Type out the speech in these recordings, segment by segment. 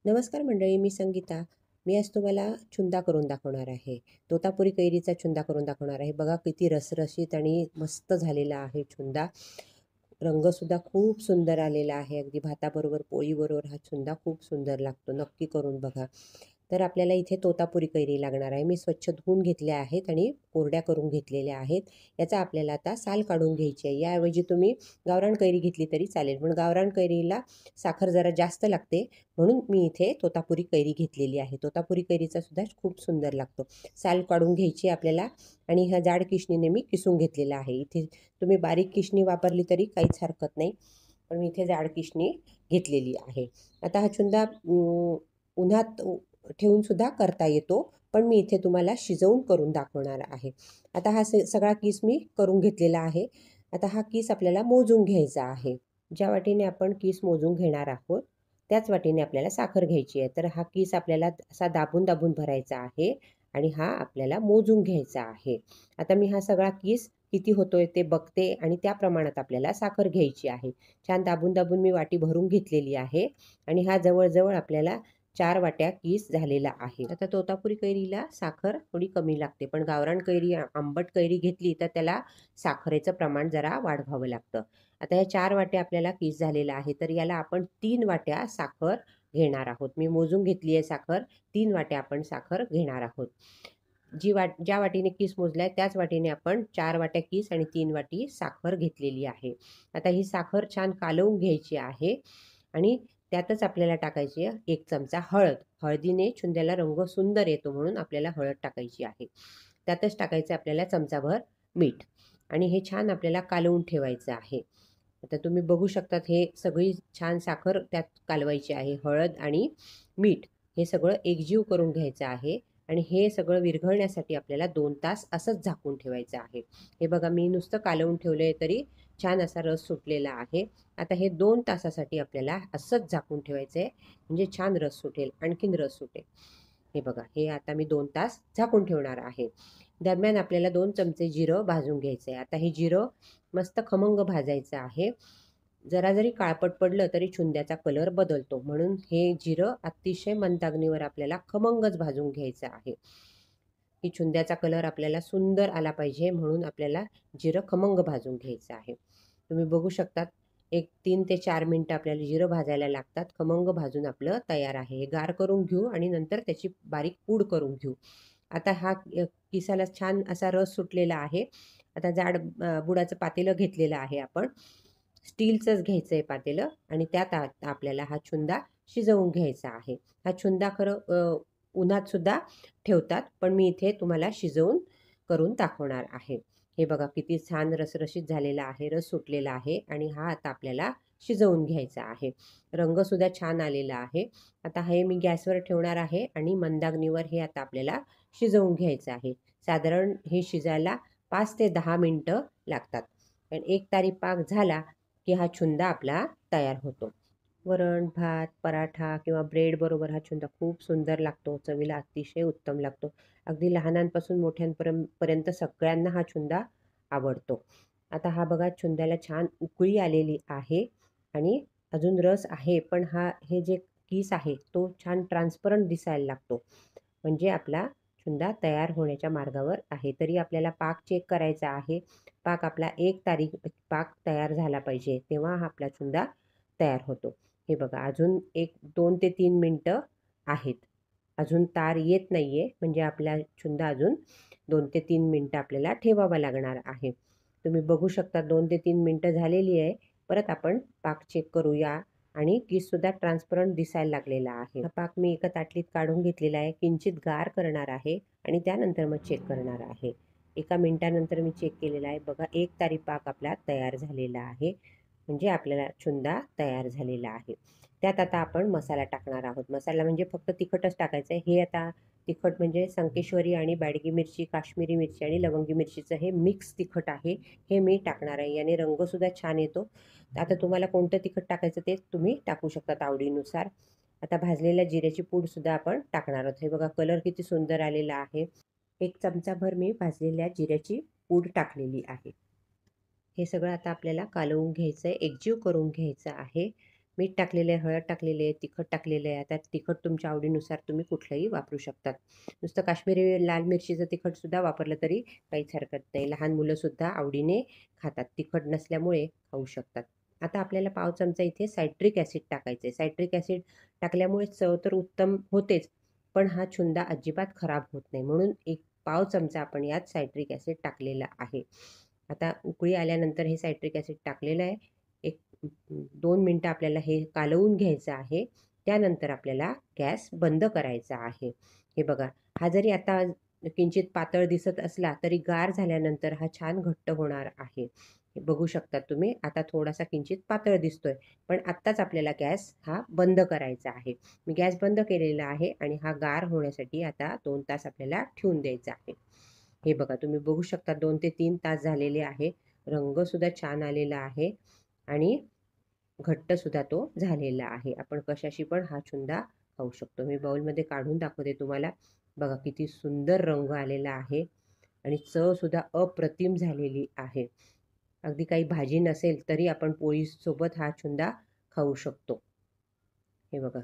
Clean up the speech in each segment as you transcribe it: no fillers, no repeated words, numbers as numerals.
नमस्कार मंडळी, मी संगीता. मी आज तुम्हाला चुंदा करून दाखवणार आहे. तोतापुरी कैरीचा चुंदा करून दाखवणार आहे. बघा किती रसरशीत आणि मस्त झालेला आहे चुंदा. रंगसुद्धा खूप सुंदर आलेला आहे. अगदी भाताबरोबर, पोळीबरोबर हा चुंदा खूप सुंदर लागतो. नक्की करून बघा. तर आपल्याला इथे तोतापुरी कैरी लागणार आहे. मी स्वच्छ धुवून घेतल्या आहेत आणि कोरड्या करून घेतलेल्या आहेत. याचा आपल्याला आता साल काढून घ्यायची आहे. याऐवजी तुम्ही गावरान कैरी घेतली तरी चालेल, पण गावरान कैरीला साखर जरा जास्त लागते, म्हणून मी इथे तोतापुरी कैरी घेतलेली आहे. तोतापुरी कैरीचा सुद्धा खूप सुंदर लागतो. साल काढून घ्यायची आपल्याला आणि ह्या जाड किशणीने मी किसून घेतलेला आहे. इथे तुम्ही बारीक किशणी वापरली तरी काहीच हरकत नाही, पण मी इथे जाड किशणी घेतलेली आहे. आता हा चुंदा उन्हात ठेवून सुद्धा करता येतो, पण मी इथे तुम्हाला शिजवून करून दाखवणार आहे. आता हा सगळा किस मी करून घेतलेला आहे. आता हा किस आपल्याला मोजून घ्यायचा आहे. ज्या वाटीने आपण किस मोजून घेणार आहोत त्याच वाटीने आपल्याला साखर घ्यायची आहे. तर हा किस आपल्याला असा दाबून दाबून भरायचा आहे आणि हा आपल्याला मोजून घ्यायचा आहे. आता मी हा सगळा किस किती होतोय ते बघते आणि त्या प्रमाणात आपल्याला साखर घ्यायची आहे. छान दाबून दाबून मी वाटी भरून घेतलेली आहे आणि हा जवळजवळ आपल्याला 4 वाट्या किस झालेला आहे. आता तोतापुरी कैरीला साखर थोडी कमी लागते, पण गावरान कैरी, आंबट कैरी घेतली तर त्याला साखरेचं प्रमाण जरा वाढवावं लागतं. आता या 4 वाट्या आपल्याला किस झालेला आहे, तर याला आपण 3 वाट्या साखर घेणार आहोत. मी मोजून घेतली आहे साखर. 3 वाट्या आपण साखर घेणार आहोत. ज्या वाटीने किस मोजलाय त्याच वाटीने आपण 4 वाट्या किस आणि 3 वाटी साखर घेतलेली आहे. आता ही साखर छान कालवून घ्यायची आहे आणि त्यातच आपल्याला टाकायची आहे 1 चमचा हळद. हळदीने चुंद्याला रंग सुंदर येतो, म्हणून आपल्याला हळद टाकायची आहे. त्यातच टाकायचं आपल्याला चमचाभर मीठ आणि हे छान आपल्याला कालवून ठेवायचं आहे. आता तुम्ही बघू शकतात, हे सगळी छान साखर त्यात कालवायची आहे. हळद आणि मीठ हे सगळं एकजीव करून घ्यायचं आहे आणि हे सगळं विरघळण्यासाठी आपल्याला 2 तास असंच झाकून ठेवायचं आहे. हे बघा, मी नुसतं कालवून ठेवलंय तरी छान असा रस सुटलेला आहे. आता हे 2 तासासाठी आपल्याला असंच झाकून ठेवायचं आहे, म्हणजे छान रस सुटेल, आणखीन रस सुटेल. हे बघा, हे आता मी 2 तास झाकून ठेवणार आहे. दरम्यान आपल्याला 2 चमचे जिरं भाजून घ्यायचं आहे. आता हे जिरं मस्त खमंग भाजायचं आहे. जरा जरी काळपट पडलं तरी चुंद्याचा कलर बदलतो, म्हणून हे जिरं अतिशय मंद अग्नीवर आपल्याला खमंगच भाजून घ्यायचं आहे. ही चुंद्याचा कलर आपल्याला सुंदर आला पाहिजे, म्हणून आपल्याला जिरं खमंग भाजून घ्यायचं आहे. तुम्ही बघू शकतात, एक 3 ते 4 मिनटं आपल्याला जिरं भाजायला लागतात. खमंग भाजून आपलं तयार आहे. हे गार करून घेऊ आणि नंतर त्याची बारीक पूड करून घेऊ. आता हा किसाला छान असा रस सुटलेला आहे. आता जाड बुडाचं पातेलं घेतलेलं आहे आपण. स्टीलचंच घ्यायचं आहे पातेलं आणि त्यात आपल्याला हा चुंदा शिजवून घ्यायचा आहे. हा चुंदा खरं उन्हात सुद्धा ठेवतात, पण मी इथे तुम्हाला शिजवून करून दाखवणार आहे. हे बघा किती छान रसरशीत झालेला आहे, रस सुटलेला आहे आणि हा आता आपल्याला शिजवून घ्यायचा आहे. रंगसुद्धा छान आलेला आहे. आता हे मी गॅसवर ठेवणार आहे आणि मंदाग्नीवर हे आता आपल्याला शिजवून घ्यायचं आहे. साधारण हे शिजायला 5 ते 10 मिनटं लागतात. पण एक तारी पाक झाला की हा चुंदा आपला तयार होतो. वरण, भात, पराठा किंवा ब्रेड बरोबर हा चुंदा खूप सुंदर लागतो. चवीला अतिशय उत्तम लागतो. अगदी लहानांपासून मोठ्यांपर्यंत सगळ्यांना हा चुंदा आवडतो. आता हा बघा, चुंद्याला छान उकळी आलेली आहे आणि अजून रस आहे, पण हे जे किस आहे तो छान ट्रान्सपरंट दिसायला लागतो, म्हणजे आपला चुंदा तयार होण्याच्या मार्गावर आहे. तरी आपल्याला पाक चेक करायचा आहे. पाक आपला 1 तारी पाक तयार झाला पाहिजे, तेव्हा हा आपला चुंदा तयार होतो. हे बघा, अजून 2 ते 3 मिनटं आहेत. अजून तार येत नाहीये, म्हणजे आपला चुंदा अजून 2 ते 3 मिनटं आपल्याला ठेवावा लागणार आहे. तुम्ही बघू शकता 2 ते 3 मिनटं झालेली आहे. परत आपण पाक चेक करूया आणि किससुद्धा ट्रान्सपरंट दिसायला लागलेला आहे. हा पाक मी एका ताटलीत काढून घेतलेला आहे. किंचित गार करणार आहे आणि त्यानंतर मग चेक करणार आहे. एका मिनिटानंतर मी चेक केलेला आहे. बघा, 1 तारी पाक आपला तयार झालेला आहे, म्हणजे आपल्याला चुंदा तयार झालेला आहे. त्यात आता आपण मसाला टाकणार आहोत. मसाला म्हणजे फक्त तिखटच टाकायचं आहे. हे आता तिखट म्हणजे संकेश्वरी आणि बॅडगी मिरची, काश्मीरी मिरची आणि लवंगी मिरचीचं हे मिक्स तिखट आहे. हे मी टाकणार आहे. याने रंगसुद्धा छान येतो. आता तुम्हाला कोणतं तिखट टाकायचं ते तुम्ही टाकू शकतात आवडीनुसार. आता भाजलेल्या जिऱ्याची पूडसुद्धा आपण टाकणार आहोत. हे बघा, कलर किती सुंदर आलेला आहे. 1 चमचाभर मी भाजलेल्या जिऱ्याची पूड टाकलेली आहे. हे सगळं आता आपल्याला कालवून घ्यायचं आहे, एकजीव करून घ्यायचं आहे. मीठ टाकलेलं आहे, हळद टाकलेली आहे, तिखट टाकलेलं आहे. आता तिखट तुमच्या आवडीनुसार तुम्ही कुठलंही वापरू शकतात. नुसतं काश्मीरी लाल मिरचीचं तिखटसुद्धा वापरलं तरी काहीच हरकत नाही. लहान मुलंसुद्धा आवडीने खातात. तिखट नसल्यामुळे खाऊ शकतात. आता आपल्याला पाव चमचा इथे सायट्रिक ॲसिड टाकायचं आहे. सायट्रिक ॲसिड टाकल्यामुळे चव तर उत्तम होतेच, पण हा चुंदा अजिबात खराब होत नाही. म्हणून एक पाव चमचा आपण यात सायट्रिक ॲसिड टाकलेला आहे. आता उकळी आल्यानंतर हे सायट्रिक ॲसिड टाकलेलं आहे. एक 2 मिनटं आपल्याला हे कालवून घ्यायचं आहे. त्यानंतर आपल्याला गॅस बंद करायचा आहे. हे बघा, हा जरी आता किंचित पातळ दिसत असला तरी गार झाल्यानंतर हा छान घट्ट होणार आहे. हे बघू शकता तुम्ही. आता थोडासा किंचित पातळ दिसतोय, पण आत्ताच आपल्याला गॅस हा बंद करायचा आहे. मी गॅस बंद केलेला आहे आणि हा गार होण्यासाठी आता 2 तास आपल्याला ठेवून द्यायचा आहे. हे बघा, तुम्ही बघू शकता 2 ते 3 तास झालेले आहे. रंगसुद्धा छान आलेला आहे आणि घट्टसुद्धा तो झालेला आहे. आपण कशाशी पण हा चुंदा खाऊ शकतो. मी बाउलमध्ये काढून दाखवते तुम्हाला. बघा किती सुंदर रंग आलेला आहे आणि चवसुद्धा अप्रतिम झालेली आहे. अगदी काही भाजी नसेल तरी आपण पोळीसोबत हा चुंदा खाऊ शकतो. हे बघा,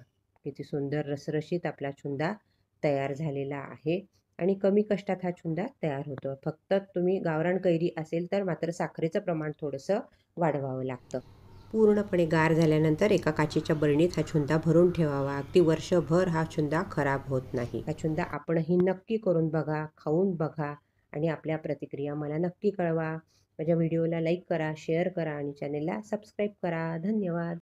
किती सुंदर रसरशीत आपला चुंदा तयार झालेला आहे आणि कमी कष्टात हा चुंदा तयार होतो. फक्त तुम्ही गावरान कैरी असेल तर मात्र साखरेचं प्रमाण थोडंसं वाढवावं लागतं. पूर्णपणे गार झाल्यानंतर एका काचेच्या बरणीत हा चुंदा भरून ठेवावा. अगदी वर्षभर हा चुंदा खराब होत नाही. हा चुंदा आपणही नक्की करून बघा, खाऊन बघा आणि आपल्या प्रतिक्रिया मला नक्की कळवा. माझ्या व्हिडिओला लाईक करा, शेअर करा आणि चॅनेलला सबस्क्राईब करा. धन्यवाद.